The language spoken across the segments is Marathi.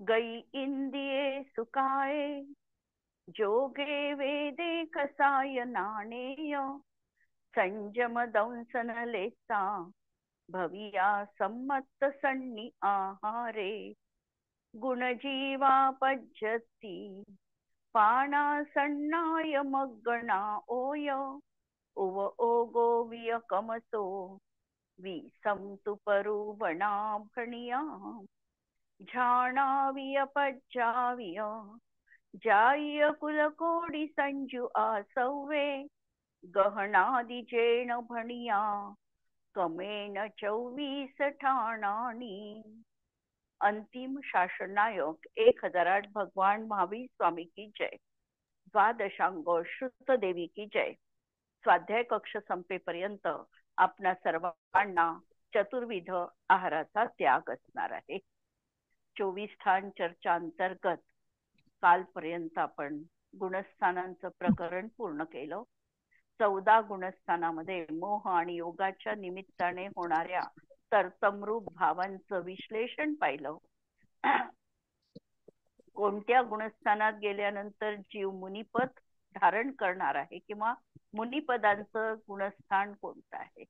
गई इंदिये सुकाये, जोगे वेदे कसाय नाणेय, संजम दंसन लेसा, भविया संमत सन्नी आहारे, गुणजीवा पज्जती, पाणा सन्नाय मग्गणा ओय, उव ओगो विय कमसो, वि संतु परुवणा भणिया, झाणाविय पज्जाविय, जाय कुलकोडी संजू आसवे, गहनादि जेण भणिया, कमेन 24 ठाणानी. अंतिम शासनायक 1008 भगवान महावीर स्वामी की जय. द्वादशांग श्रुत देवी की जय. स्वाध्याय कक्ष संपेपर्यंत आपणा सर्वांना चतुर्विध आहाराचा त्याग असणार आहे. 24 ठाण चर्चा अंतर्गत कालपर्यंत आपण गुणस्थानांचं प्रकरण पूर्ण केलं. 14 गुणस्थानामध्ये मोह आणि योगाच्या निमित्ताने होणाऱ्या तरतमरूप भावांचं विश्लेषण पाहिलं. कोणत्या गुणस्थानात गेल्यानंतर जीव मुनिपद धारण करणार आहे किंवा मुनिपदांचं गुणस्थान कोणतं आहे,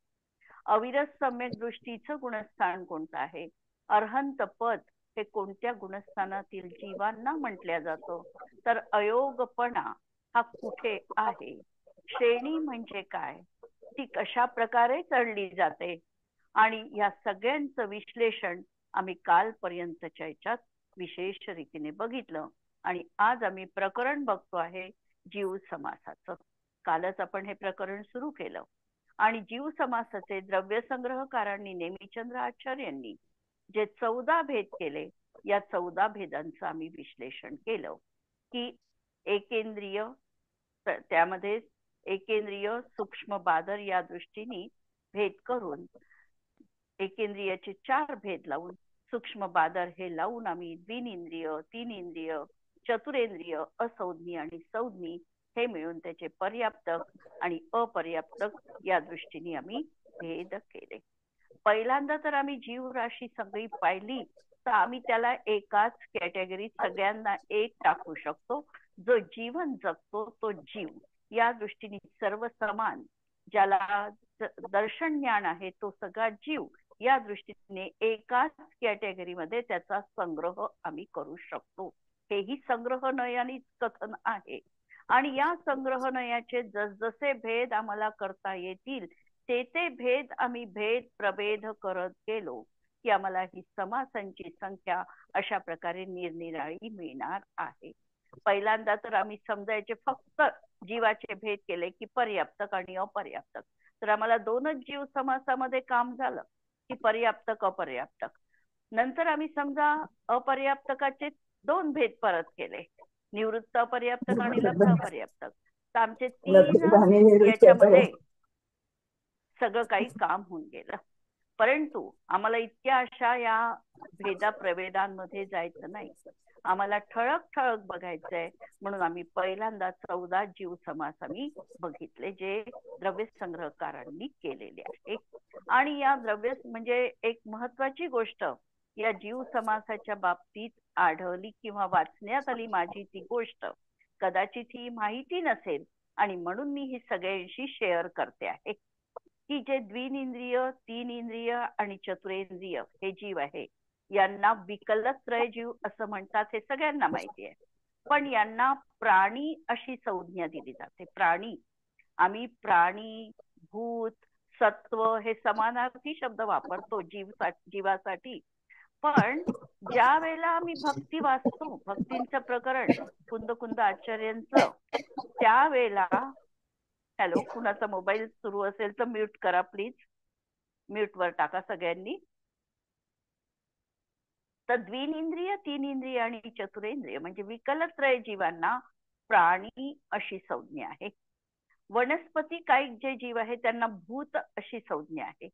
अविरत सम्यक दृष्टीचं गुणस्थान कोणतं आहे, अर्हंत पद हे कोणत्या गुणस्थानातील जीवांना म्हटल्या जातं, तर अयोगपणा हा कुठे आहे, श्रेणी म्हणजे काय, ती कशा प्रकारे चढली जाते, आणि या सगळ्यांचं विश्लेषण आम्ही कालपर्यंतच्या याच्यात विशेष रीतीने बघितलं. आणि आज आम्ही प्रकरण बघतो आहे जीव समासाचं. कालच आपण हे प्रकरण सुरू केलं आणि जीव समासाचे द्रव्यसंग्रहकारांनी नेमिचंद्र आचार्यांनी जे 14 भेद केले, या 14 भेदांचं आम्ही विश्लेषण केलं की एकेंद्रिय, त्यामध्ये एकेंद्रिय सूक्ष्म बादर या दृष्टीने भेद करून एकेंद्रियाचे 4 भेद लावून सूक्ष्म बादर हे लावून आम्ही द्विनिंद्रिय, तीन इंद्रिय, चतुरेंद्रिय, असंज्ञी आणि संज्ञी हे मिळून त्याचे पर्याप्तक आणि अपर्याप्तक या दृष्टीने आम्ही भेद केले. पहिल्यांदा तर आम्ही जीवराशी सगळी पाहिली तर आम्ही त्याला एकाच कॅटेगरीत सगळ्यांना एक टाकू शकतो. जो जीवन जगतो तो जीव, या दृष्टीने सर्व समान, ज्याला दर्शन ज्ञान आहे तो सगळा जीव, या दृष्टीने एकाच कॅटेगरीमध्ये त्याचा संग्रह आम्ही करू शकतो. हेही संग्रहनयानेच कथन आहे. आणि या संग्रहनयाचे जसजसे भेद आम्हाला करता येतील ते भेद आम्ही भेद प्रभेद करत गेलो की आम्हाला ही समासांची संख्या अशा प्रकारे निरनिराळी मिळणार आहे. पहिल्यांदा तर आम्ही समजायचे फक्त जीवाचे भेद केले की पर्याप्तक आणि अपर्याप्तक, तर आम्हाला 2च जीव समासामध्ये काम झालं की पर्याप्तक अपर्याप्तक. नंतर आम्ही समजा अपर्याप्तकाचे 2 भेद परत केले, निवृत्त अपर्याप्तक आणि लब्ध अपर्याप्तक. तर आमचे 3 याच्यामध्ये सगळं काही काम होऊन गेलं. परंतु आम्हाला इतक्या अशा या भेदा प्रभेदांमध्ये जायचं नाही, आम्हाला ठळक ठळक बघायचंय. म्हणून आम्ही पहिल्यांदा 14 जीव समास आम्ही बघितले जे द्रव्य संग्रहकारांनी केलेले आहे. आणि या द्रव्य म्हणजे एक महत्वाची गोष्ट या जीव समासाच्या बाबतीत आढळली किंवा वाचण्यात आली माझी ती गोष्ट कदाचित ही माहिती नसेल आणि म्हणून मी ही सगळ्यांशी शेअर करते आहे की जे द्विनिंद्रिय, तीन इंद्रिय आणि चतुरेंद्रिय हे जीव आहे यांना विकलत्रय जीव असं म्हणतात, हे सगळ्यांना माहिती आहे. पण यांना प्राणी अशी संज्ञा दिली जाते. प्राणी, आम्ही प्राणी, भूत, सत्व हे समानार्थी शब्द वापरतो जीवासाठी. पण ज्या वेळेला आम्ही भक्ती वाचतो, भक्तींचं प्रकरण कुंद आचार्यांचं, त्यावेळेला हॅलो, कुणाचा मोबाईल सुरू असेल तर म्यूट करा प्लीज, म्यूट वर टाका सगळ्यांनी. तर द्विनिंद्रिय, तीन इंद्रिय आणि चतुरेंद्रिय म्हणजे विकलत्रय जीवांना प्राणी अशी संज्ञा आहे. वनस्पती कायिक जे जीव आहे त्यांना भूत अशी संज्ञा आहे.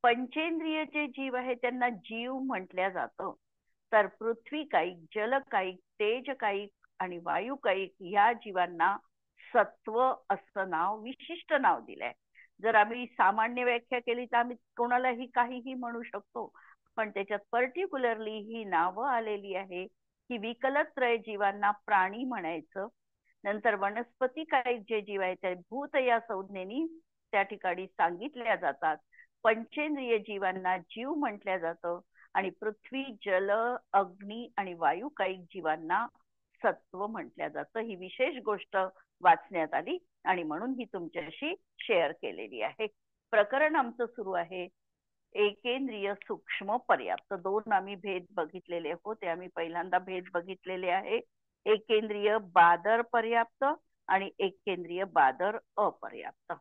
पंचेंद्रिय जे जीव आहे त्यांना जीव म्हटल्या जातं. तर पृथ्वी कायिक, जल कायिक, तेज कायिक आणि वायू कायिक या जीवांना सत्व असं नाव, विशिष्ट नाव दिलंय. जर आम्ही सामान्य व्याख्या केली तर आम्ही कोणालाही काहीही म्हणू शकतो, पण त्याच्यात पर्टिक्युलरली ही नावं आलेली आहे की विकलत्रय जीवांना प्राणी म्हणायचं. नंतर वनस्पती कायिक जे जीव आहेत ते भूत या संज्ञेनी त्या ठिकाणी सांगितल्या जातात. पंचेंद्रिय जीवांना जीव म्हटल्या जातं आणि पृथ्वी, जल, अग्नी आणि वायू कायिक जीवांना सत्व म्हटल्या जातं. ही विशेष गोष्ट वाचण्यात आली आणि म्हणून ही तुमच्याशी शेअर केलेली आहे. प्रकरण आमचं सुरू आहे एकेंद्रिय सूक्ष्म पर्याप्त. दोन आम्ही भेद बघितलेले होते. आम्ही पहिल्यांदा भेद बघितलेले आहे एकेंद्रिय बादर पर्याप्त आणि एकेंद्रिय बादर अपर्याप्त.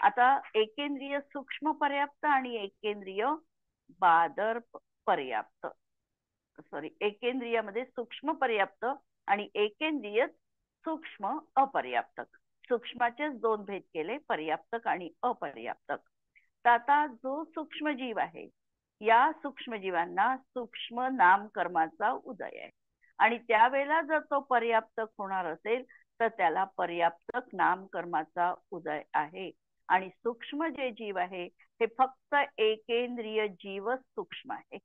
आता एकेंद्रिय सूक्ष्म पर्याप्त आणि एकेंद्रिय बादर पर्याप्त, सॉरी, एकेंद्रियामध्ये सूक्ष्म पर्याप्त आणि एकेंद्रिय सूक्ष्म अपर्याप्तक. सूक्ष्माचेच दोन भेद केले, पर्याप्तक आणि अपर्याप्तक. तर आता जो सूक्ष्मजीव आहे या सूक्ष्मजीवांना सूक्ष्म नामकर्माचा उदय आहे आणि त्यावेळेला जर तो पर्याप्तक होणार असेल तर त्याला पर्याप्तक नामकर्माचा उदय आहे. आणि सूक्ष्म जे जीव आहे हे फक्त एकेंद्रिय जीवच सूक्ष्म आहे.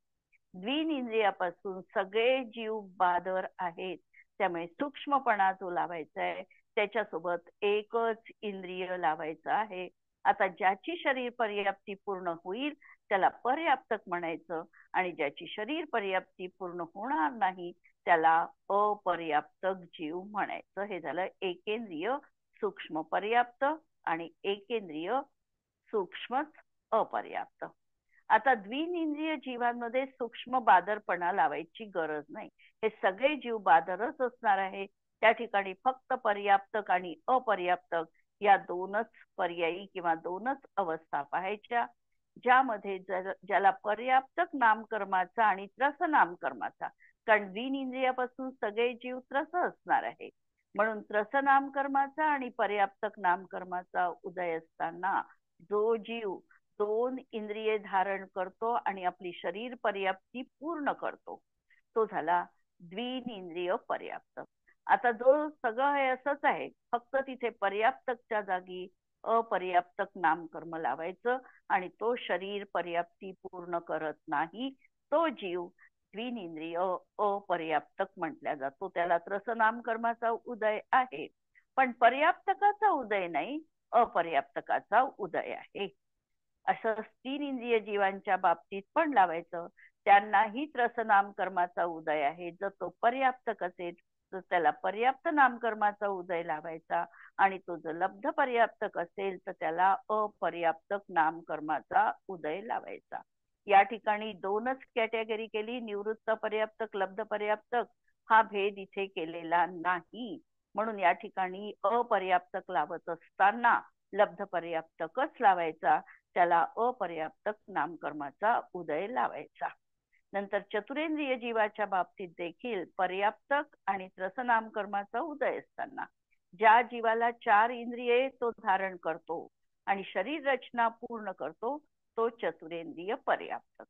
द्विनिंद्रियापासून सगळे जीव बादर आहेत. त्यामुळे सूक्ष्मपणा जो लावायचा आहे त्याच्यासोबत एकच इंद्रिय लावायचं आहे. आता ज्याची शरीर पर्याप्ती पूर्ण होईल त्याला पर्याप्तक म्हणायचं आणि ज्याची शरीर पर्याप्ती पूर्ण होणार नाही त्याला अपर्याप्तक जीव म्हणायचं. हे झालं एकेंद्रिय सूक्ष्म पर्याप्त आणि एकेंद्रिय सूक्ष्म अपर्याप्त. आता द्विनिंद्रिय जीवांमध्ये सूक्ष्म बादरपणा लावायची गरज नाही. हे सगळे जीव बादरच असणार आहे. त्या ठिकाणी फक्त पर्याप्तक आणि अपर्याप्तक या दोनच पर्यायी किंवा दोनच अवस्था पाहायच्या, ज्यामध्ये ज्याला पर्याप्तक नामकर्माचा आणि त्रस नामकर्माचा, कारण द्विनिंद्रियापासून सगळे जीव त्रस असणार आहे म्हणून त्रस नामकर्माचा आणि पर्याप्तक नामकर्माचा उदय असताना जो जीव दोन इंद्रिये धारण करतो आणि आपली शरीर पर्याप्ती पूर्ण करतो तो झाला द्विनिंद्रिय पर्याप्त. आता जो सगळं हे असंच आहे, फक्त तिथे पर्याप्तकच्या जागी अपर्याप्तक नामकर्म लावायचं आणि तो शरीर पर्याप्ती पूर्ण करत नाही तो जीव द्विनिंद्रिय अपर्याप्तक म्हटला जातो. त्याला त्रस नामकर्माचा उदय आहे पण पर्याप्तकाचा उदय नाही, अपर्याप्तकाचा उदय आहे. असं तीन इंद्रिय जीवांच्या बाबतीत पण लावायचं. त्यांनाही त्रस नामकर्माचा उदय आहे. जर तो पर्याप्तक असेल तर त्याला पर्याप्त नामकर्माचा उदय लावायचा आणि तो जर लब्ध पर्याप्तक असेल तर त्याला अपर्याप्तक नामकर्माचा उदय लावायचा. या ठिकाणी दोनच कॅटेगरी केली, निवृत्त पर्याप्तक, लब्ध पर्याप्तक. हा भेद इथे केलेला नाही. म्हणून या ठिकाणी अपर्याप्तक लावत असताना लब्ध पर्याप्तकच लावायचा, त्याला अपर्याप्तक नामकर्माचा उदय लावायचा. नंतर चतुरेंद्रिय जीवाच्या बाबतीत देखील पर्याप्तक आणि त्रस नामकर्माचा उदय असताना ज्या जीवाला 4 इंद्रिये तो धारण करतो आणि शरीर रचना पूर्ण करतो तो चतुरेंद्रिय पर्याप्तक.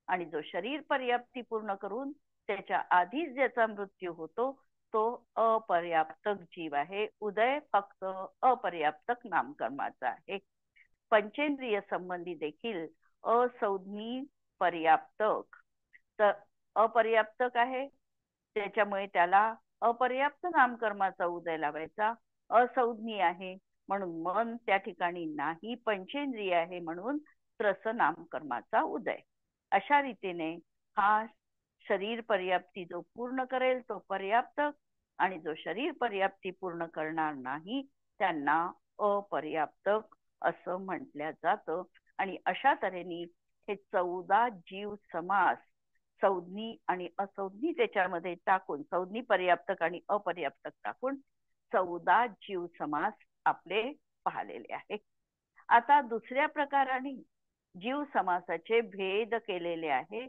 आणि जो शरीर पर्याप्ती पूर्ण करून त्याच्या आधीच ज्याचा मृत्यू होतो तो अपर्याप्तक जीव आहे. उदय फक्त अपर्याप्तक नामकर्माचा आहे. पंचेंद्रिय संबंधी देखील असंज्ञी पर्याप्तक, तर अपर्याप्तक आहे त्याच्यामुळे त्याला अपर्याप्त नामकर्माचा उदय लावायचा. असंज्ञी आहे म्हणून मन त्या ठिकाणी नाही, पंचेंद्रिय आहे म्हणून त्रस नामकर्माचा उदय. अशा रीतीने हा शरीर पर्याप्ती जो पूर्ण करेल तो पर्याप्तक आणि जो शरीर पर्याप्ती पूर्ण करणार नाही त्यांना अपर्याप्तक असं म्हटलं जातं. आणि अशा तऱ्हेने हे 14 जीव समास संज्ञी आणि असंज्ञी त्याच्यामध्ये टाकून, संज्ञी पर्याप्तक आणि अपर्याप्तक टाकून 14 जीव समास आपले पाहिलेले आहे. आता दुसऱ्या प्रकाराने जीव समासाचे भेद केलेले आहे.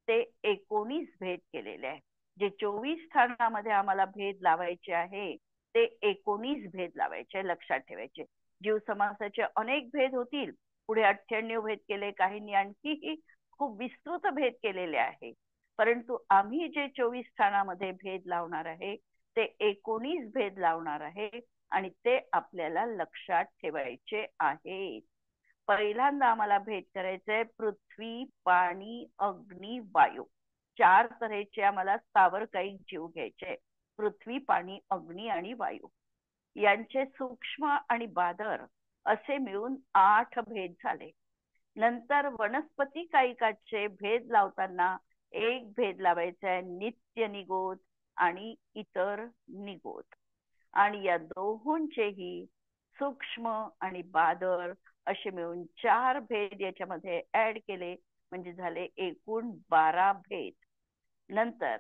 ते 19 भेद केलेले आहे. जे 24 स्थानामध्ये आम्हाला भेद लावायचे आहे ते 19 भेद लावायचे, लक्षात ठेवायचे. जीव समासाचे अनेक भेद होतील. पुढे 98 भेद केले, काहींनी आणखी खूप विस्तृत भेद केलेले आहे. परंतु आम्ही जे 24 स्थानामध्ये भेद लावणार आहे ते 19 भेद लावणार आहे आणि ते आपल्याला लक्षात ठेवायचे आहेत. पहिल्यांदा आम्हाला भेद करायचंय पृथ्वी, पाणी, अग्नी, वायू. 4 तऱ्हेचे आम्हाला स्थावर काही जीव घ्यायचे. पृथ्वी, पाणी, अग्नी आणि वायू यांचे सूक्ष्म आणि बादर असे मिळून 8 भेद झाले. नंतर वनस्पती कायिकाचे भेद लावताना एक भेद लावायचा आहे नित्य निगोद आणि इतर निगोद. आणि या दोहोंचेही सूक्ष्म आणि बादर असे मिळून 4 भेद याच्यामध्ये ऍड केले म्हणजे झाले एकूण 12 भेद. नंतर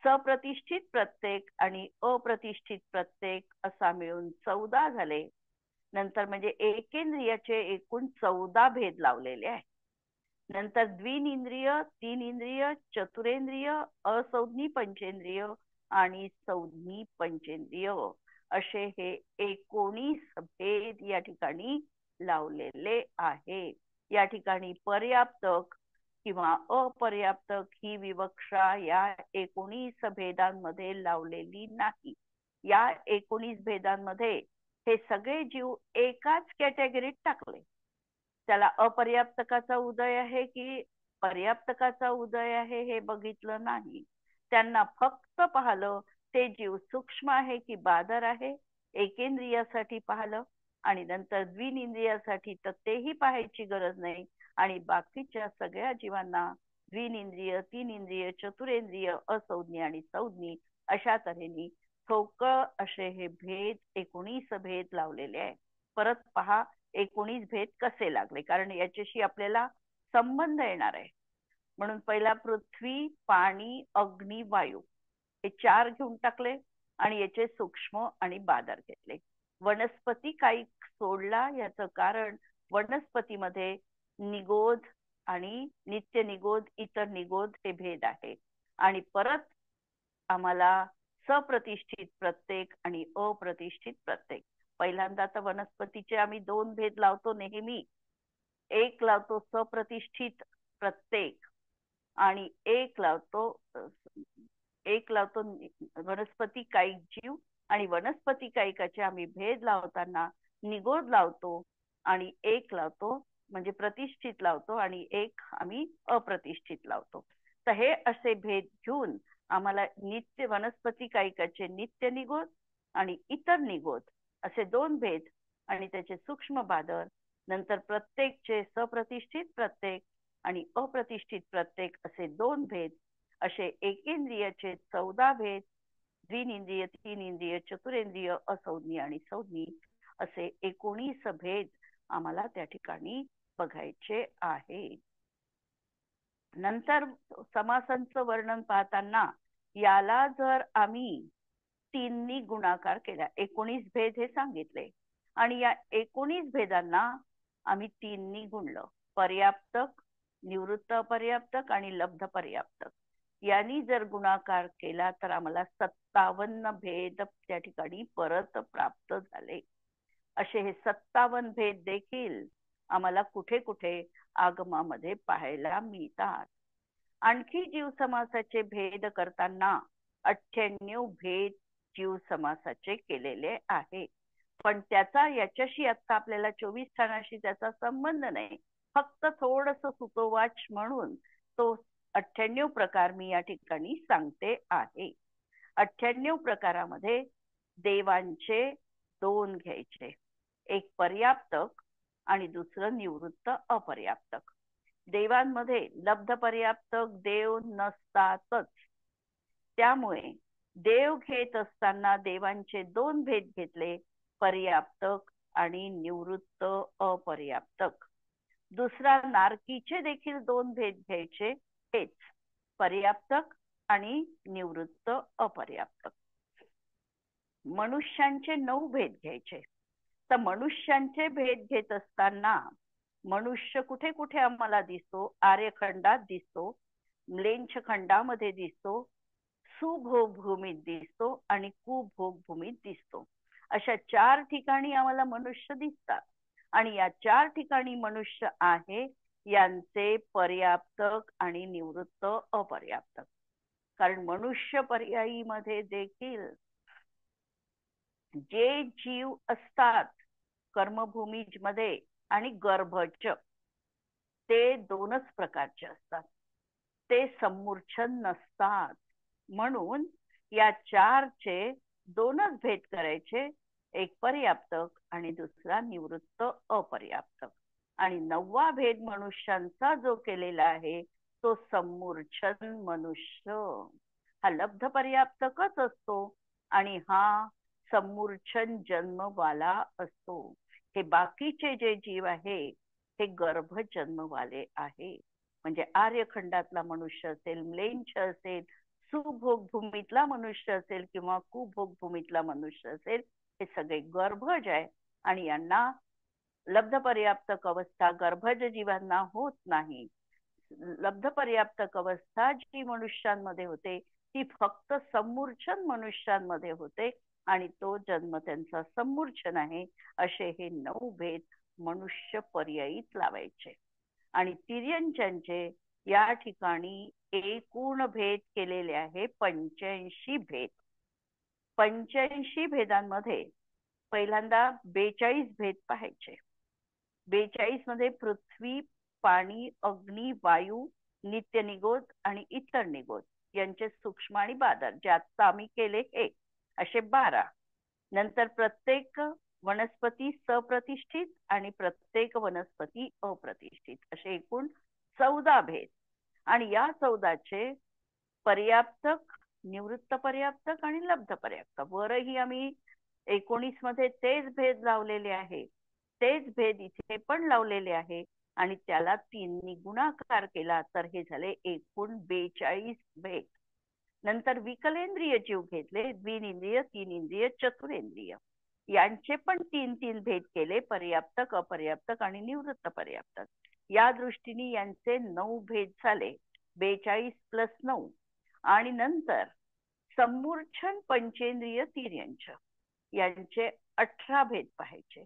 सप्रतिष्ठित प्रत्येक आणि अप्रतिष्ठित प्रत्येक असा मिळून 14 झाले. नंतर म्हणजे एकेंद्रियाचे एकूण 14 भेद लावलेले आहे. नंतर द्विनिंद्रिय, तीन इंद्रिय, चतुरेंद्रिय, असंज्ञी पंचेंद्रिय आणि संज्ञी पंचेंद्रिय असे हे 19 भेद या ठिकाणी लावलेले आहे. या ठिकाणी पर्याप्तक किंवा अपर्याप्तक ही विवक्षा या 19 भेदांमध्ये लावलेली नाही. या 19 भेदांमध्ये हे सगळे जीव एकाच कॅटेगरीत टाकले. त्याला अपर्याप्तकाचा उदय आहे की पर्याप्तकाचा उदय आहे हे बघितलं नाही. त्यांना फक्त पाहिलं ते जीव सूक्ष्म आहे की बादर आहे, एकेंद्रियासाठी पाहिलं आणि नंतर द्विनिंद्रियासाठी तर तेही पाहायची गरज नाही. आणि बाकीच्या सगळ्या जीवांना द्विनिंद्रिय, तीन इंद्रिय, चतुरेंद्रिय, असंज्ञ आणि संज्ञी अशा तऱ्हेने ठोकळ असे हे भेद 19 भेद लावलेले आहे. परत पहा 19 भेद कसे लागले, कारण याच्याशी आपल्याला संबंध येणार आहे. म्हणून पहिला पृथ्वी, पाणी, अग्नी, वायू हे 4 घेऊन टाकले आणि याचे सूक्ष्म आणि बादर घेतले. वनस्पती काही सोडला याचं कारण वनस्पतीमध्ये निगोद आणि नित्य निगोद, इतर निगोद हे भेद आहे. आणि परत आम्हाला सप्रतिष्ठित प्रत्येक आणि अप्रतिष्ठित प्रत्येक. पहिल्यांदा तर वनस्पतीचे आम्ही 2 भेद लावतो नेहमी. एक लावतो सप्रतिष्ठित प्रत्येक आणि एक लावतो वनस्पती कायिक जीव. आणि वनस्पती कायिकाचे आम्ही भेद लावताना निगोद लावतो आणि एक लावतो म्हणजे प्रतिष्ठित लावतो आणि एक आम्ही अप्रतिष्ठित लावतो. तर हे असे भेद घेऊन आम्हाला नित्य वनस्पती कायिकाचे नित्य निगोद आणि इतर निगोद असे 2 भेद आणि त्याचे सूक्ष्म बादर. नंतर प्रत्येकचे सप्रतिष्ठित प्रत्येक आणि अप्रतिष्ठित प्रत्येक असे 2 भेद. असे एकेंद्रियाचे 14 भेद, द्विनिंद्रिय, तीन इंद्रिय, चतुरेंद्रिय, असंज्ञी आणि संज्ञी असे 19 भेद आम्हाला त्या ठिकाणी बघायचे आहे. नंतर समासांचं वर्णन पाहताना याला जर आम्ही 3नी गुणाकार केला, 19 भेद हे सांगितले आणि या 19 भेदांना आम्ही 3नी गुणलं. पर्याप्तक, निवृत्त अपर्याप्तक आणि लब्ध पर्याप्तक यांनी जर गुणाकार केला तर आम्हाला 57 भेद त्या ठिकाणी परत प्राप्त झाले. असे हे 57 भेद देखील आम्हाला कुठे कुठे आगमामध्ये पाहायला मिळतात. आणखी जीव समासाचे भेद करताना 98 भेद जीव समासाचे केलेले आहे. पण त्याचा याच्याशी आता आपल्याला 24 स्थानाशी त्याचा संबंध नाही. फक्त थोडस सुतोवाच म्हणून तो 98 प्रकार मी या ठिकाणी सांगते आहे. 98 प्रकारामध्ये देवांचे 2 घ्यायचे, एक पर्याप्तक आणि दुसरं निवृत्त अपर्याप्तक. देवांमध्ये लब्ध पर्याप्तक देव नसतातच. त्यामुळे देव घेत असताना देवांचे 2 भेद घेतले, पर्याप्तक आणि निवृत्त अपर्याप्तक. दुसरा नारकीचे देखील 2 भेद घ्यायचे, हेच पर्याप्तक आणि निवृत्त अपर्याप्तक. मनुष्यांचे 9 भेद घ्यायचे. तर मनुष्यांचे भेद घेत असताना मनुष्य कुठे कुठे आम्हाला दिसतो? आर्यखंडात दिसतो, म्लेंछ खंडामध्ये दिसतो, सुभोग भूमीत दिसतो आणि कुभोग भूमीत दिसतो. अशा 4 ठिकाणी आम्हाला मनुष्य दिसतात. आणि या 4 ठिकाणी मनुष्य आहे यांचे पर्याप्तक आणि निवृत्त अपर्याप्तक. कारण मनुष्य पर्यायी मध्ये देखील जे जीव असतात कर्मभूमी मध्ये आणि गर्भज ते दोनच प्रकारचे असतात. ते समूर्छन नसतात. म्हणून या चारचे दोनच भेद करायचे, एक पर्याप्तक आणि दुसरा निवृत्त अपर्याप्तक. आणि 9वा भेद मनुष्यांचा जो केलेला आहे तो समूर्छन मनुष्य. हा लब्ध पर्याप्तकच असतो आणि हा समूर्छन जन्मवाला असतो. हे बाकीचे जे जीव आहे हे गर्भ जन्मवाले आहे. म्हणजे आर्यखंडातला मनुष्य असेल, म्लेंछ असेल, सुभोग भूमीतला मनुष्य असेल किंवा कुभोग भूमीतला मनुष्य असेल, हे सगळे गर्भज आहे. आणि यांना लब्ध पर्याप्तक अवस्था गर्भज जीवांना होत नाही. लब्ध पर्याप्तक अवस्था जी मनुष्यांमध्ये होते ती फक्त समूर्छन मनुष्यांमध्ये होते आणि तो जन्म त्यांचा समूर्छन आहे. असे हे 9 भेद मनुष्य पर्यायीच लावायचे. आणि तिर्यंच्यांचे या ठिकाणी एकूण भेद केलेले आहे 85 भेद. 85 भेदांमध्ये पहिल्यांदा 42 भेद पाहायचे. 42 मध्ये पृथ्वी, पाणी, अग्नी, वायू, नित्य निगोद आणि इतर निगोद यांचे सूक्ष्म आणि बादर जे आता आम्ही केले हे असे 12. नंतर प्रत्येक वनस्पती सप्रतिष्ठित आणि प्रत्येक वनस्पती अप्रतिष्ठित असे एकूण 14 भेद. आणि या 14चे पर्याप्तक, निवृत्त पर्याप्तक आणि लब्ध पर्याप्तक वरही आम्ही 19 मध्ये तेच भेद लावलेले आहे. तेच भेद इथे पण लावलेले आहे आणि त्याला 3 गुणाकार केला तर हे झाले एकूण 42 भेद. नंतर विकलेंद्रिय जीव घेतले, द्विनिंद्रिय, तीनिंद्रिय, चतुरेंद्रिय यांचे पण 3 भेद केले, पर्याप्तक, अपर्याप्तक आणि निवृत्त पर्याप्तक. या दृष्टीने यांचे 9 भेद झाले, 42 प्लस 9. आणि नंतर समूर्छन पंचेंद्रिय तिर्यंच यांचे 18 भेद पाहायचे.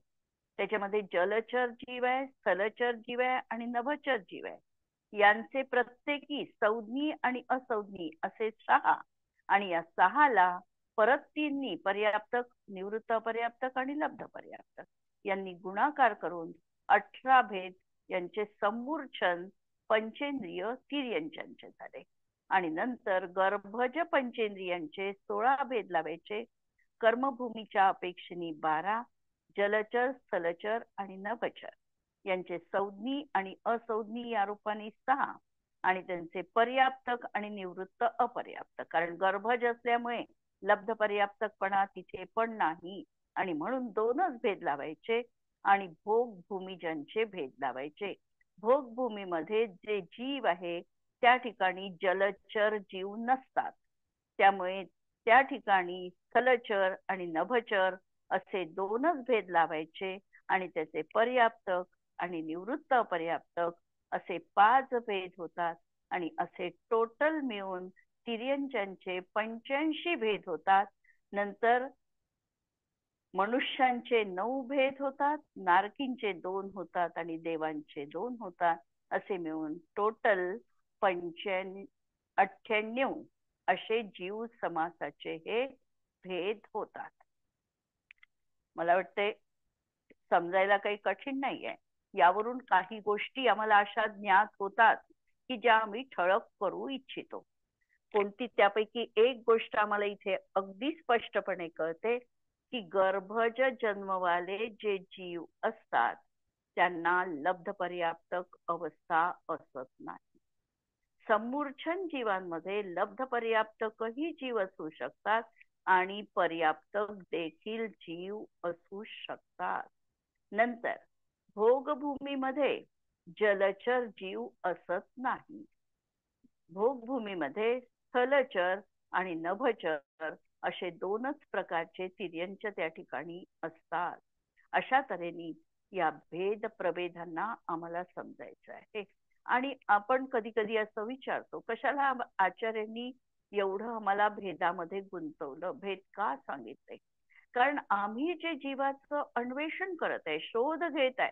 त्याच्यामध्ये जलचर जीव आहे, स्थलचर जीव आहे आणि नभचर जीव आहे. यांचे प्रत्येकी संज्ञी आणि असंज्ञी असे 6. आणि या 6ला परत 3 पर्याप्तक, निवृत्त पर्याप्तक आणि लब्ध पर्याप्तक यांनी गुणाकार करून 18 भेद यांचे समूर्छन पंचेंद्रिय तिर्यंच्यांचे झाले. आणि नंतर गर्भज पंचेंद्रियांचे 16 भेद लावायचे. कर्मभूमीच्या अपेक्षेने 12, जलचर, स्थलचर आणि नभचर यांचे संज्ञी आणि असंज्ञी या रूपाने 6. आणि त्यांचे पर्याप्तक आणि निवृत्त अपर्याप्तक, कारण गर्भज असल्यामुळे लब्ध पर्याप्तकपणा तिथे पण नाही आणि म्हणून 2च भेद लावायचे. आणि भोग भूमिजनचे भेद लावायचे. भोगभूमीमध्ये जे जीव आहे त्या ठिकाणी जलचर जीव नसतात, त्यामुळे त्या ठिकाणी स्थलचर आणि नभचर असे 2च भेद लावायचे. आणि त्याचे पर्याप्तक आणि निवृत्त अपर्याप्तक असे 5 भेद होतात. आणि असे टोटल मिळून तिर्यंच्यांचे 85 भेद होतात. नंतर मनुष्यांचे 9 भेद होतात, नारकींचे 2 होतात आणि देवांचे 2 होतात. असे मिळून टोटल 98 असे जीव समासाचे हे भेद होतात. मला वाटते समजायला काही कठीण नाहीये. यावरून काही गोष्टी आम्हाला अशा ज्ञात होतात की ज्या आम्ही ठळक करू इच्छितो. कोणती त्यापैकी एक गोष्ट आम्हाला इथे अगदी स्पष्टपणे कळते की गर्भज जन्मवाले जे जीव असतात त्यांना लब्ध पर्याप्तक अवस्था असत नाही. समूर्छन जीवांमध्ये लब्ध पर्याप्तकही जीव असू शकतात आणि पर्याप्तक देखील जीव असू शकतात. नंतर भोगभूमीमध्ये जलचर जीव असत नाही. भोगभूमीमध्ये स्थलचर आणि नभचर असे 2च प्रकारचे तिर्यंच त्या ठिकाणी असतात. अशा तऱ्हेने या भेद प्रभेदांना आम्हाला समजायचं आहे. आणि आपण कधी कधी असं विचारतो कशाला आचार्यांनी एवढं आम्हाला भेदामध्ये गुंतवलं, भेद का सांगितले? कारण आम्ही जे जीवाचं अन्वेषण करत आहे, शोध घेत आहे,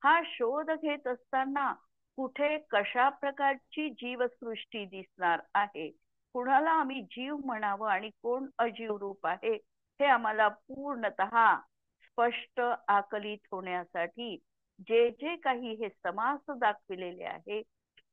हा शोध घेत असताना कुठे कशा प्रकारची जीवसृष्टी दिसणार आहे, कुणाला आम्ही जीव म्हणावं आणि कोण अजीव रूप आहे हे आम्हाला पूर्णतः स्पष्ट आकलित होण्यासाठी जे जे काही हे समास दाखविलेले आहे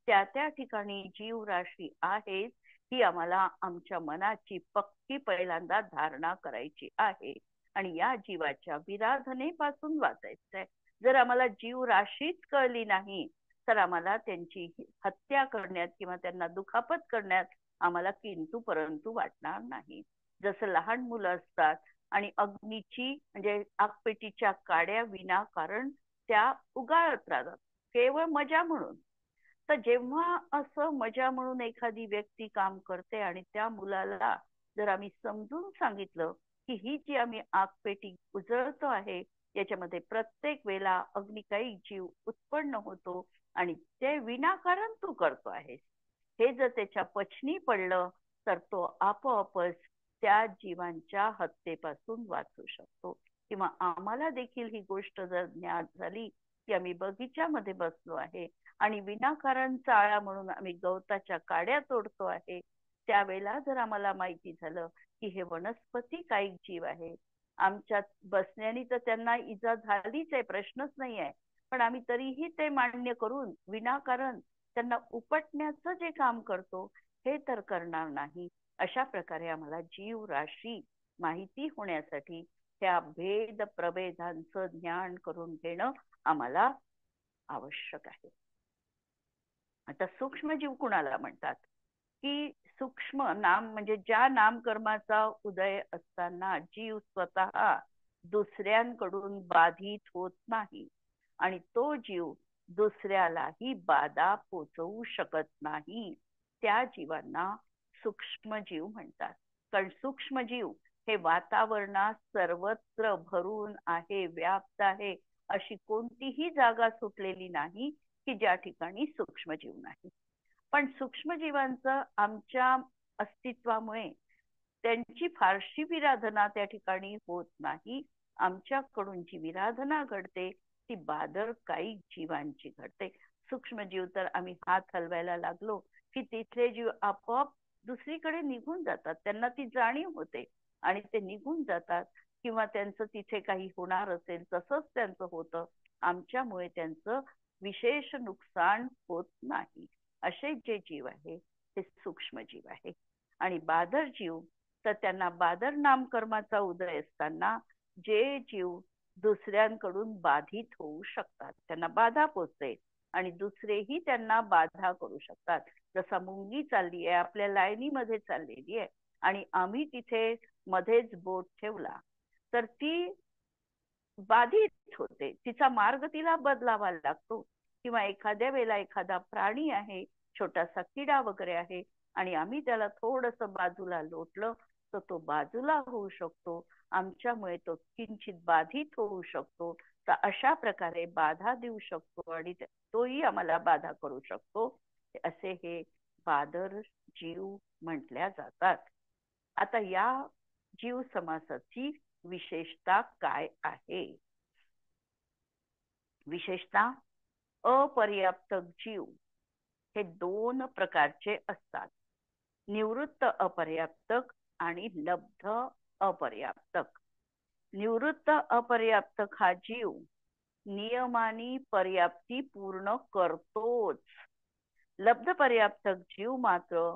त्या त्या ठिकाणी जीवराशी आहे, ही आम्हाला आमच्या मनाची पक्की पहिल्यांदा धारणा करायची आहे आणि या जीवाच्या विराधनेपासून वाचायचं आहे. जर आम्हाला जीवराशीच कळली नाही तर आम्हाला त्यांची हत्या करण्यात किंवा त्यांना दुखापत करण्यात आम्हाला किंतु परंतु वाटणार नाही. जसं लहान मुलं असतात आणि अग्नीची म्हणजे आगपेटीच्या काड्या विनाकारण त्या उगाळत राहतात केवळ मजा म्हणून. तर जेव्हा असं मजा म्हणून एखादी व्यक्ती काम करते आणि त्या मुलाला जर आम्ही समजून सांगितलं की ही जी आम्ही आगपेटी उजळतो आहे याच्यामध्ये प्रत्येक वेळेला अग्निकाई जीव उत्पन्न होतो आणि ते विनाकारण तू करतो आहेस, हे जर त्याच्या पचनी पडलं तर तो आपोआपच त्या जीवांच्या हत्येपासून वाचू शकतो. किंवा आम्हाला देखील ही गोष्ट जर ज्ञात झाली की आम्ही बगीच्यामध्ये बसलो आहे आणि विनाकारण चाळा म्हणून आम्ही गवताच्या काड्या तोडतो आहे, त्यावेळेला जर आम्हाला माहिती झालं की हे वनस्पती कायिक जीव आहे, आमच्यात बसण्याने तर त्यांना इजा झालीच आहे, प्रश्नच नाही आहे, पण आम्ही तरीही ते मान्य करून विनाकारण त्यांना उपटण्याचं जे काम करतो हे तर करणार नाही. अशा प्रकारे आम्हाला जीव राशी माहिती होण्यासाठी त्या भेद प्रभेदांचं ज्ञान करून घेणं आम्हाला आवश्यक आहे. आता सूक्ष्मजीव कुणाला म्हणतात की सूक्ष्म नाम म्हणजे ज्या नामकर्माचा उदय असताना जीव स्वतः दुसऱ्यांकडून बाधित होत नाही आणि तो जीव दुसऱ्यालाही बाधा पोचवू शकत नाही, त्या जीवांना सूक्ष्मजीव म्हणतात. कारण सूक्ष्मजीव हे वातावरणात सर्वत्र भरून आहे, व्याप्त आहे, अशी कोणतीही जागा सुटलेली नाही की ज्या ठिकाणी सूक्ष्मजीव नाही. पण सूक्ष्मजीवांचं आमच्या अस्तित्वामुळे त्यांची फारशी विराधना त्या ठिकाणी होत नाही. आमच्याकडून जी विराधना घडते ती बादरकाई जीवांची घडते. सूक्ष्मजीव तर आम्ही हात हलवायला लागलो की तिथले जीव आपोआप दुसरीकडे निघून जातात, त्यांना ती जाणीव होते आणि ते निघून जातात. किंवा त्यांचं तिथे काही होणार असेल तसंच त्यांचं होतं, आमच्यामुळे त्यांचं विशेष नुकसान होत नाही. असे जे जीव आहे ते सूक्ष्म जीव आहे. आणि बादर जीव तर त्यांना बादर नामकर्माचा उदय असताना जे जीव दुसऱ्यांकडून बाधित होऊ शकतात, त्यांना बाधा पोचते आणि दुसरेही त्यांना बाधा करू शकतात. जसा मुंगी चालली आहे, आपल्या लाईनीमध्ये चाललेली आहे आणि आम्ही तिथे मध्येच बोट ठेवला तर ती बाधित होते, तिचा मार्ग तिला बदलावा लागतो. किंवा एखाद्या वेळेला एखादा प्राणी आहे, छोटासा किडा वगैरे आहे आणि आम्ही त्याला थोडस बाजूला लोटलं तर तो बाजूला होऊ शकतो, आमच्यामुळे तो किंचित बाधित होऊ शकतो. तर अशा प्रकारे बाधा देऊ शकतो आणि तोही आम्हाला बाधा करू शकतो. असे हे बादर जीव म्हटल्या जातात. आता या जीव समासाची विशेषता काय आहे? विशेषतः अपर्याप्तक जीव हे दोन प्रकारचे असतात, निवृत्त अपर्याप्तक आणि लब्ध अपर्याप्तक. निवृत्त अपर्याप्तक हा जीव नियमानी पर्याप्ती पूर्ण करतोच. लब्ध पर्याप्तक जीव मात्र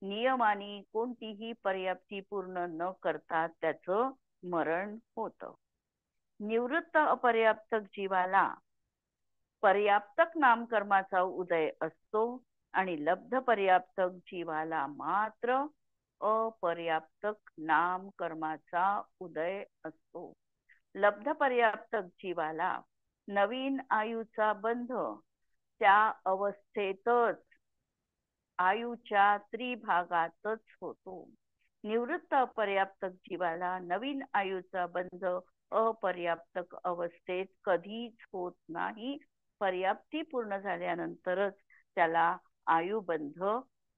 नियमानी कोणतीही पर्याप्ती पूर्ण न करता त्याचं मरण होतं. निवृत्त अपर्याप्तक जीवाला पर्याप्तक नामकर्माचा उदय असतो आणि लब्ध पर्याप्तक जीवाला मात्र अपर्याप्तक नामकर्माचा उदय असतो. लब्ध पर्याप्तक जीवाला नवीन आयुचा बंध त्या अवस्थेतच आयुच्या त्रिभागातच होतो. निवृत्त अपर्याप्तक जीवाला नवीन आयुचा बंध अपर्याप्तक अवस्थेत कधीच होत नाही, पर्याप्ती पूर्ण झाल्यानंतरच त्याला आयुबंध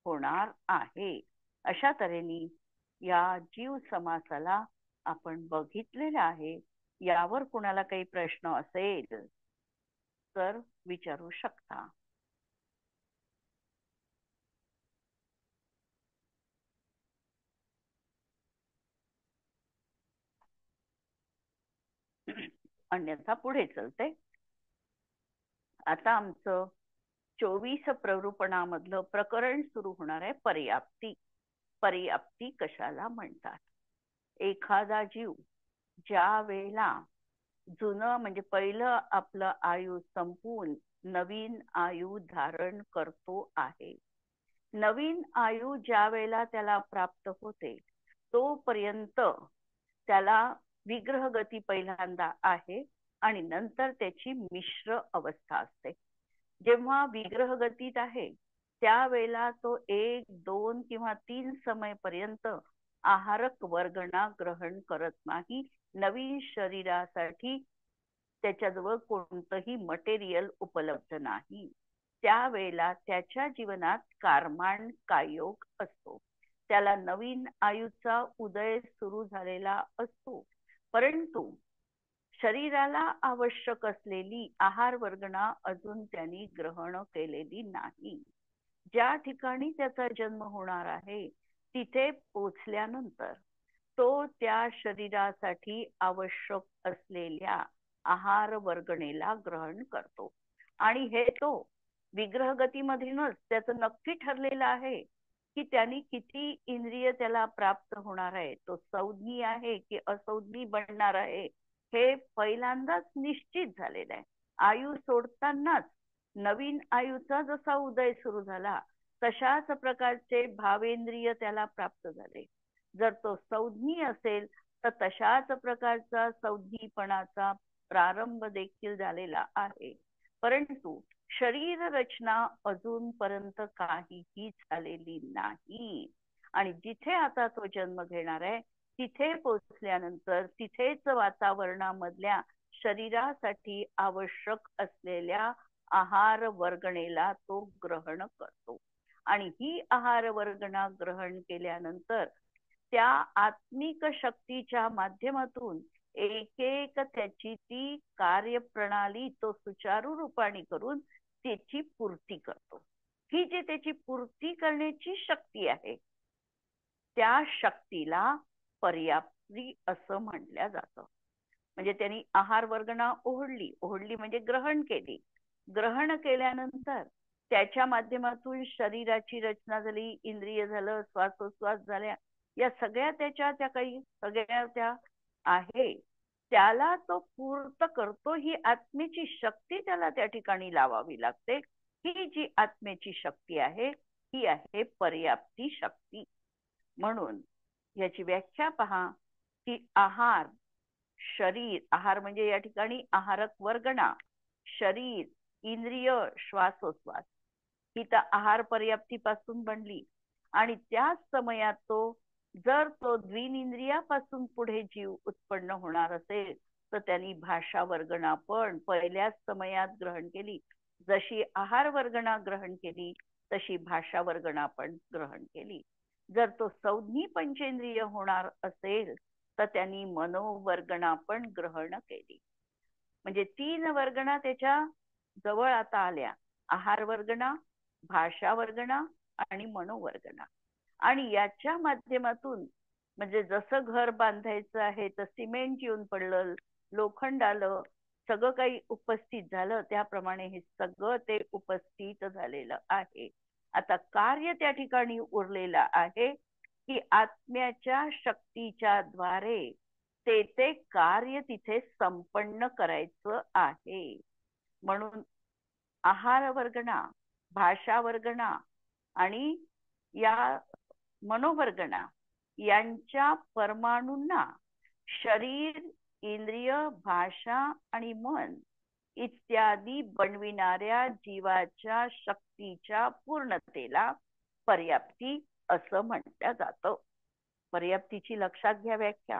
होणार आहे. अशा तऱ्हेने या जीव समासाला आपण बघितलेलं आहे. यावर कुणाला काही प्रश्न असेल तर विचारू शकता. अन्यथा पुढे चलते. आता आमचं 24 प्ररूपणामधलं प्रकरण सुरू होणार आहे पर्याप्ती. पर्याप्ती कशाला म्हणतात? एखादा जीव ज्या वेळेला जुनं म्हणजे पहिलं आपलं आयु संपून नवीन आयु धारण करतो आहे, नवीन आयु ज्या वेळेला त्याला प्राप्त होते तोपर्यंत त्याला विग्रह गती पहिल्यांदा आहे आणि नंतर त्याची मिश्र अवस्था असते. जेव्हा विग्रह गतीत आहे त्यावेळेला तो 1, 2 किंवा 3 समयपर्यंत आहारक वर्गणा ग्रहण करत नाही. नवीन शरीरासाठी त्याच्याजवळ कोणतंही मटेरियल उपलब्ध नाही. त्यावेळेला त्याच्या जीवनात कारमाण कायोग असतो. त्याला नवीन आयुचा उदय सुरू झालेला असतो, परंतु शरीराला आवश्यक असलेली आहार वर्गणा अजून त्यांनी ग्रहण केलेली नाही. ज्या ठिकाणी त्याचा जन्म होणार आहे तिथे पोचल्यानंतर तो त्या शरीरासाठी आवश्यक असलेल्या आहार वर्गणेला ग्रहण करतो. आणि हे तो विग्रह गतीमधूनच त्याचं नक्की ठरलेलं आहे की त्यांनी किती इंद्रिय त्याला प्राप्त होणार आहे, तो संज्ञी आहे की असंज्ञी बनणार आहे, हे पहिल्यांदाच निश्चित झालेलं आहे. आयु सोडतानाच नवीन आयुचा जसा उदय सुरू झाला तशाच प्रकारचे भावेंद्रिय त्याला प्राप्त झाले. जर तो संज्ञी असेल तर तशाच प्रकारचा संज्ञीपणाचा प्रारंभ देखील झालेला आहे, परंतु शरीर रचना अजूनपर्यंत काहीही झालेली नाही. आणि जिथे आता तो जन्म घेणार आहे तिथे पोचल्यानंतर तिथेच वातावरणामधल्या शरीरासाठी आवश्यक असलेल्या आहार वर्गणेला तो ग्रहण करतो. आणि ही आहार वर्गणा ग्रहण केल्यानंतर त्या आत्मिक शक्तीच्या माध्यमातून एक एक त्याची ती कार्यप्रणाली तो सुचारू रूपाने करून त्याची पूर्ती करतो. ही जी त्याची पूर्ती करण्याची शक्ती आहे त्या शक्तीला पर्याप्ती असं म्हटलं जातं. म्हणजे त्यांनी आहार वर्गणा ओढली, ओढली म्हणजे ग्रहण केली. ग्रहण केल्यानंतर त्याच्या माध्यमातून शरीराची रचना झाली, इंद्रिय झालं, श्वासोश्वास झाल्या, या सगळ्या त्याच्या त्या काही सगळ्या त्या आहे त्याला तो पूर्ण करतो. ही आत्मेची शक्ती त्याला त्या ठिकाणी लावावी लागते. ही जी आत्मेची शक्ती आहे ही आहे पर्याप्ती शक्ती. म्हणून याची व्याख्या पहा की आहार शरीर, आहार म्हणजे या ठिकाणी आहारक वर्गणा, शरीर, इंद्रिय, श्वासोश्वास ही तर आहार पर्याप्तीपासून बनली. आणि त्याच समयात तो जर तो द्विनिंद्रियापासून पुढे जीव उत्पन्न होणार असेल तर त्यांनी भाषा वर्गणा पण पहिल्याच समयात ग्रहण केली. जशी आहार वर्गणा ग्रहण केली तशी भाषा वर्गणा पण ग्रहण केली. जर तो संज्ञी पंचेंद्रिय होणार असेल तर त्यांनी मनोवर्गणा पण ग्रहण केली. म्हणजे 3 वर्गणा त्याच्या जवळ आता आल्या, आहार वर्गणा, भाषा वर्गणा आणि मनोवर्गणा. आणि याच्या माध्यमातून म्हणजे जसं घर बांधायचं आहे तर सिमेंट येऊन पडलं, लोखंड आलं, सगळं काही उपस्थित झालं, त्याप्रमाणे हे सगळं ते उपस्थित झालेलं आहे. आता कार्य त्या ठिकाणी उरलेलं आहे की आत्म्याच्या शक्तीच्या द्वारे ते कार्य तिथे संपन्न करायचं आहे. म्हणून आहार वर्गणा, भाषा वर्गणा आणि या मनोवर्गणा यांच्या परमाणूंना शरीर, इंद्रिय, भाषा आणि मन इत्यादी बनविणाऱ्या जीवाच्या शक्तीच्या पूर्णतेला पर्याप्ती असं म्हटलं जातं. पर्याप्तीची लक्षात घ्या व्याख्या.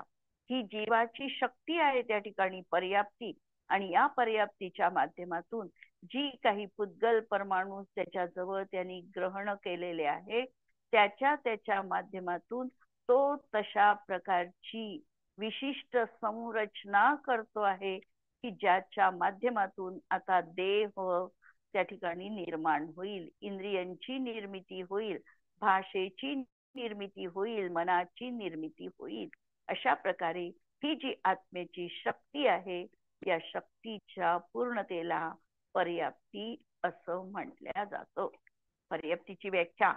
ही जीवाची शक्ती आहे त्या ठिकाणी पर्याप्ती. आणि या पर्याप्तीच्या माध्यमातून जी काही पुद्गल परमाणू त्याच्याजवळ त्यांनी ग्रहण केलेले आहे त्याच्या माध्यमातून तो तशा प्रकारची विशिष्ट संरचना करतो आहे की ज्याच्या माध्यमातून आता देह त्या ठिकाणी निर्माण होईल, इंद्रियांची निर्मिती होईल, भाषेची निर्मिती होईल, मनाची निर्मिती होईल. अशा प्रकारे ही जी आत्मेची शक्ती आहे या शक्तीच्या पूर्णतेला पर्याप्ती असं म्हटल्या जातं. पर्याप्तीची व्याख्या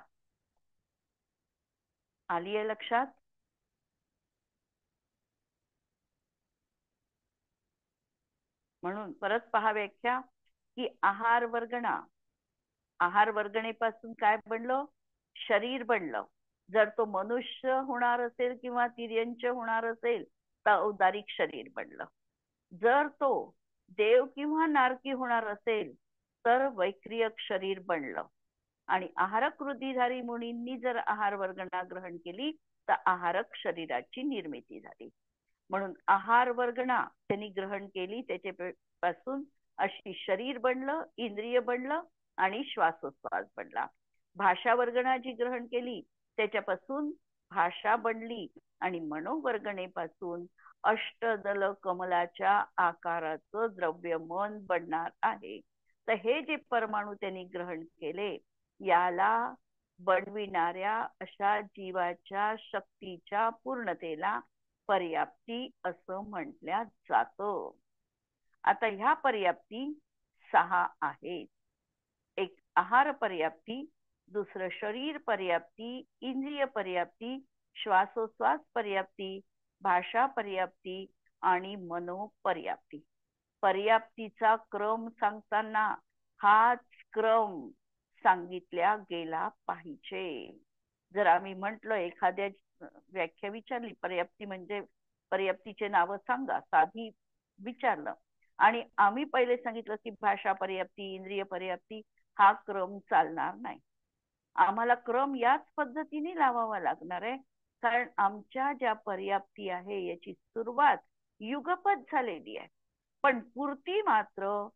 आली आहे लक्षात? म्हणून परत पहा व्याख्या की आहार वर्गणा, आहार वर्गणेपासून काय बनलं? शरीर बनलं. जर तो मनुष्य होणार असेल किंवा तिर्यंच होणार असेल तर औदारिक शरीर बनलं. जर तो देव किंवा नारकी होणार असेल तर वैक्रियक शरीर बनलं. आणि आहारक वृद्धिधारी मुनींनी जर आहार वर्गणा ग्रहण केली तर आहारक शरीराची निर्मिती झाली. म्हणून आहार वर्गणा त्यांनी ग्रहण केली, त्याच्यापासून अशी शरीर बनलं, इंद्रिय बनलं आणि श्वासोच्छ्वास बनला. भाषा वर्गणा जी ग्रहण केली त्याच्यापासून भाषा बनली आणि मनोवर्गणेपासून अष्टदल कमलाच्या आकाराचं द्रव्य मन बनणार आहे. तर हे जे परमाणू त्यांनी ग्रहण केले याला बनविणाऱ्या अशा जीवाच्या शक्तीच्या पूर्णतेला पर्याप्ती असं म्हटल्या जातं. आता ह्या पर्याप्ती 6 आहेत. एक आहार पर्याप्ती, दुसरं शरीर पर्याप्ती, इंद्रिय पर्याप्ती, श्वासोच्छ्वास पर्याप्ती, भाषा पर्याप्ती आणि मनोपर्याप्ती. पर्याप्तीचा क्रम सांगताना हाच क्रम सांगितल्या गेला पाहिजे. जर आम्ही म्हटलं एखाद्या व्याख्या विचारली पर्याप्ती म्हणजे पर्याप्तीचे नाव सांगा, साधी विचारलं आणि आम्ही पहिले सांगितलं की भाषा पर्याप्ती, इंद्रिय पर्याप्ती, हा क्रम चालणार नाही. आम्हाला क्रम याच पद्धतीने लावावा लागणार आहे, कारण आमच्या ज्या पर्याप्ती आहे याची सुरुवात युगपत झालेली आहे, पण पूर्ती मात्र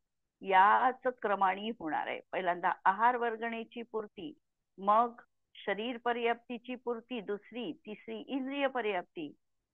याच क्रमाने होणार आहे. पहिल्यांदा आहार वर्गणेची पूर्ती, मग शरीर पर्याप्तीची पूर्ती दुसरी, तिसरी इंद्रिय पर्याप्ती,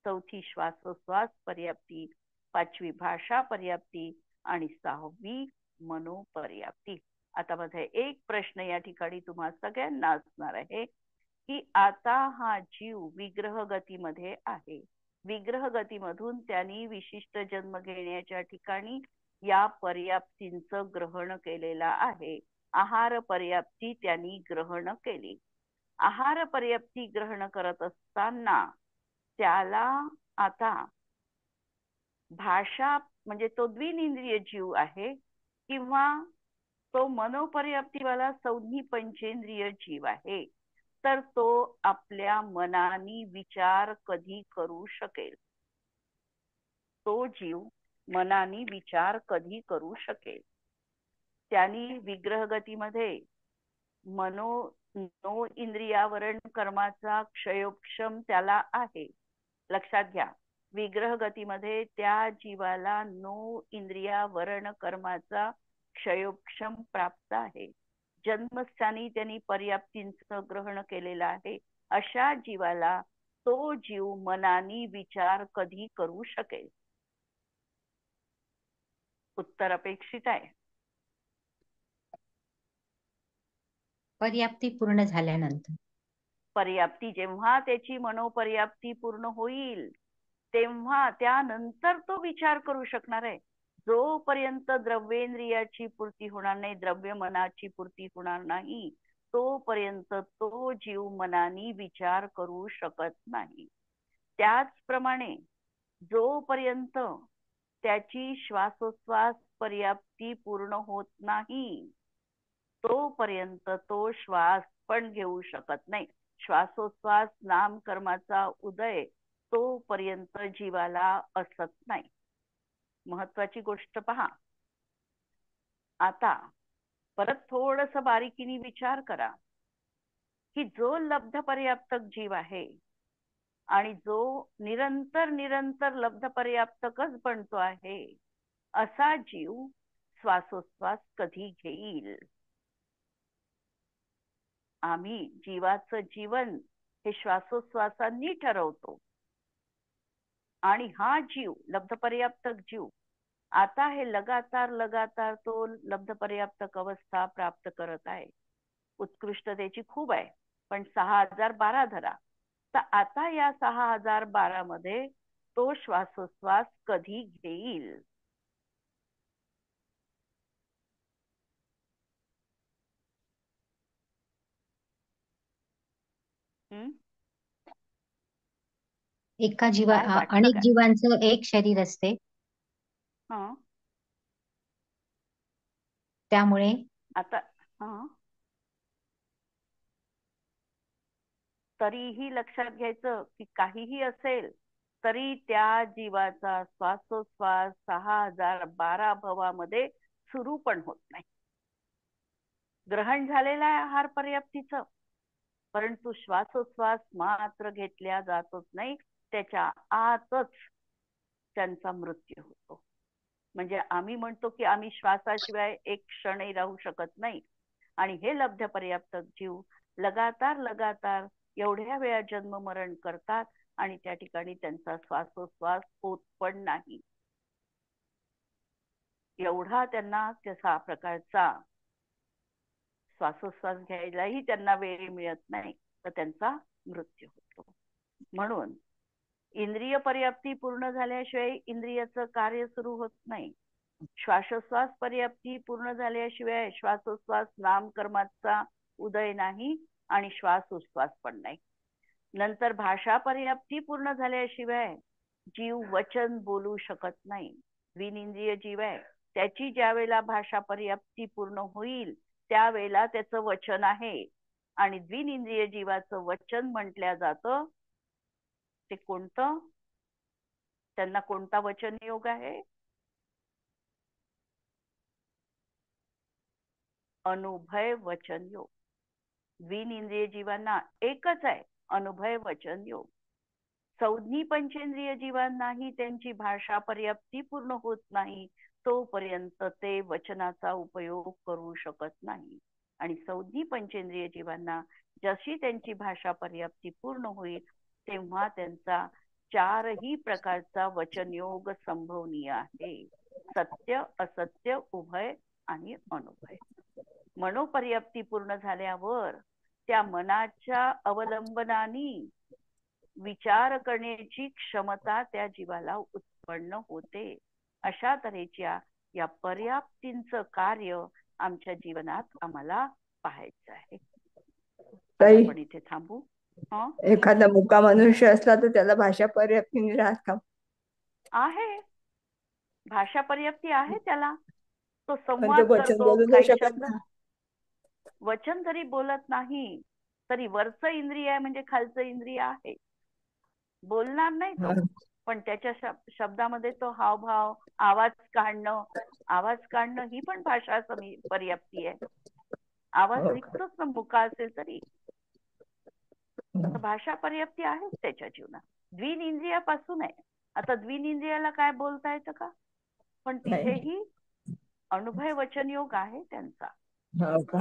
चौथी श्वासोच्छ्वास पर्याप्ती, पाचवी भाषा पर्याप्ती आणि 6वी मनोपर्याप्ती. आता माझा एक प्रश्न या ठिकाणी तुम्हा सगळ्यांना असणार आहे की आता हा जीव विग्रह गतीमध्ये आहे. विग्रह गतीमधून त्यांनी विशिष्ट जन्म घेण्याच्या ठिकाणी या पर्याप्तींचं ग्रहण केलेलं आहे. आहार पर्याप्ती त्यांनी ग्रहण केली. आहार पर्याप्ती ग्रहण करत असताना त्याला आता भाषा म्हणजे तो द्विनिंद्रिय जीव आहे किंवा तो मनोपर्याप्तीवाला संधी पंचेंद्रिय जीव आहे, तर तो आपल्या मनाने विचार कधी करू शकेल? तो जीव मनाने विचार कधी करू शकेल? त्यांनी विग्रह गतीमध्ये नो इंद्रियावरण कर्माचा क्षयोक्षम त्याला आहे. लक्षात घ्या, विग्रह गतीमध्ये त्या जीवाला नो इंद्रियावरण कर्माचा क्षयोक्षम प्राप्त आहे. जन्मस्थानी त्यांनी पर्याप्तींचं ग्रहण केलेलं आहे. अशा जीवाला तो जीव मनाने विचार कधी करू शकेल? उत्तर अपेक्षित आहे. पर्याप्ती पूर्ण झाल्यानंतर. पर्याप्ती जेव्हा त्याची मनोपर्याप्ती पूर्ण होईल तेव्हा त्यानंतर तो विचार करू शकणार आहे. जोपर्यंत द्रव्येंद्रियाची पूर्ती होणार नाही, द्रव्य मनाची पूर्ती होणार नाही, तोपर्यंत तो जीव मनाने विचार करू शकत नाही. त्याचप्रमाणे जोपर्यंत त्याची श्वासोच्छ्वास पर्याप्ती पूर्ण होत नाही तोपर्यंत तो श्वास पण घेऊ शकत नाही. श्वासोच्छ्वास नामकर्माचा उदय तोपर्यंत जीवाला असत नाही. महत्वाची गोष्ट पहा. आता परत थोडस बारीकीने विचार करा की जो लब्ध पर्याप्तक जीव आहे आणि जो निरंतर निरंतर लब्ध पर्याप्तकच बनतो आहे, असा जीव श्वासोच्छ्वास कधी घेईल? आम्ही जीवाचं जीवन हे श्वासोच्छ्वासांनी ठरवतो आणि हा जीव लब्ध पर्याप्तक जीव आता हे लगातार लगातार तो लब्ध पर्याप्तक अवस्था प्राप्त करत आहे. उत्कृष्टतेची खूप आहे, पण 6012 धरा. तर आता या 6012 मध्ये तो श्वासोच्छ्वास कधी घेईल? हम्म. काय वाटतं अनेक काय? जीवांचं एक शरीर असते. हं. त्यामुळे आता हं. तरीही लक्षात घ्यायचं की काहीही असेल तरी त्या जीवाचा श्वासोश्वास 6012 भवामध्ये सुरू पण होत नाही. ग्रहण झालेलं आहे आहार पर्याप्तीचं, परंतु श्वासोश्वास मात्र घेतल्या जातच नाही. त्याच्या आतच त्यांचा मृत्यू होतो. म्हणजे आम्ही म्हणतो की आम्ही श्वासाशिवाय एक क्षणही राहू शकत नाही, आणि हे लब्ध पर्याप्त जीव लगातार लगातार एवढ्या वेळा जन्म मरण करतात आणि त्या ठिकाणी त्यांचा श्वासोश्वास होत पण नाही. एवढा त्यांना तसा प्रकारचा श्वासोश्वास घ्यायलाही त्यांना वेळ मिळत नाही, तर त्यांचा मृत्यू होतो. म्हणून इंद्रिय पर्याप्ती पूर्ण झाल्याशिवाय इंद्रियाचं कार्य सुरू होत नाही. श्वासोश्वास पर्याप्ती पूर्ण झाल्याशिवाय श्वासोश्वास नामकर्माचा उदय नाही आणि श्वास उश्वास पण नाही. नंतर भाषा पर्याप्ती पूर्ण झाल्याशिवाय जीव वचन बोलू शकत नाही. द्विनिंद्रिय जीव आहे, त्याची ज्या वेळेला भाषा पर्याप्ती पूर्ण होईल त्यावेळेला त्याचं वचन आहे. आणि द्विनिंद्रिय जीवाचं वचन म्हटल्या जातं ते कोणतं? त्यांना कोणता वचन योग आहे? अनुभय वचन योग. द्विनिंद्रिय जीवांना एकच आहे, अनुभय वचन योग. संज्ञी पंचेंद्रिय जीवांनाही त्यांची भाषा पर्याप्ती पूर्ण होत नाही तोपर्यंत ते वचनाचा उपयोग करू शकत नाही. आणि संज्ञी पंचेंद्रिय जीवांना जशी त्यांची भाषा पर्याप्ती पूर्ण होईल तेव्हा त्यांचा चारही प्रकारचा वचनयोग संभवनीय आहे: सत्य, असत्य, उभय आणि अनुभय. मनोपर्याप्ती पूर्ण झाल्यावर त्या मनाच्या अवलंबनाने विचार करण्याची क्षमता त्या जीवाला उत्पन्न होते. अशा तऱ्हेच्या या पर्याप्तींचं कार्य आमच्या जीवनात आम्हाला पाहायचं आहे. आज ताई, आपण इथे थांबू. हं. एखादा मुका मनुष्य असला तर त्याला भाषा पर्याप्त नाही राहत का? आहे, भाषा पर्याप्ती आहे त्याला. तो पण तो संवाद वचन करतो, बोलू नाही काही शकत शब्द. ना. वचन जरी बोलत नाही तरी वरचं इंद्रिय आहे म्हणजे खालचं इंद्रिय आहे, बोलणार नाही तो. हा. पण त्याच्या शब्दामध्ये तो हावभाव, आवाज काढणं ही पण भाषा पर्याप्ती आहे. आवाज हो का? निघतोच ना मुका असेल तरी. तर भाषा पर्याप्ती आहेच त्याच्या जीवनात. द्विनिंद्रियापासून आहे. आता द्विनिंद्रियाला काय बोलता येतं का? पण नाही. तिथेही अनुभय वचन योग आहे त्यांचा. हो का?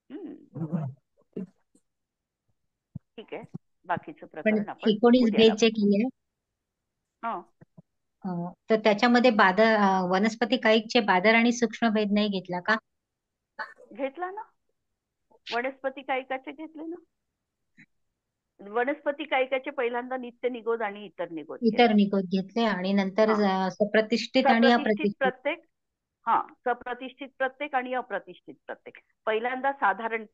हम्म. ठीक आहे, बाकीचं पण प्रकरण आपण 19 उद्याला भेद जे बघू. केले हं. तर त्याच्यामध्ये वनस्पती काईकचे बादर आणि सूक्ष्म भेद नाही घेतला का? घेतला ना, वनस्पती कायकाचे घेतले ना. वनस्पती कायकाचे पहिल्यांदा नित्य निगोद आणि इतर निगोद इतर केले. निकोध घेतले आणि नंतर हा. सप्रतिष्ठित आणि सप्रतिष्ठित अप्रतिष्ठित. प्रत्येक. हा, सप्रतिष्ठित प्रत्येक आणि अप्रतिष्ठित प्रत्येक. पहिल्यांदा साधारण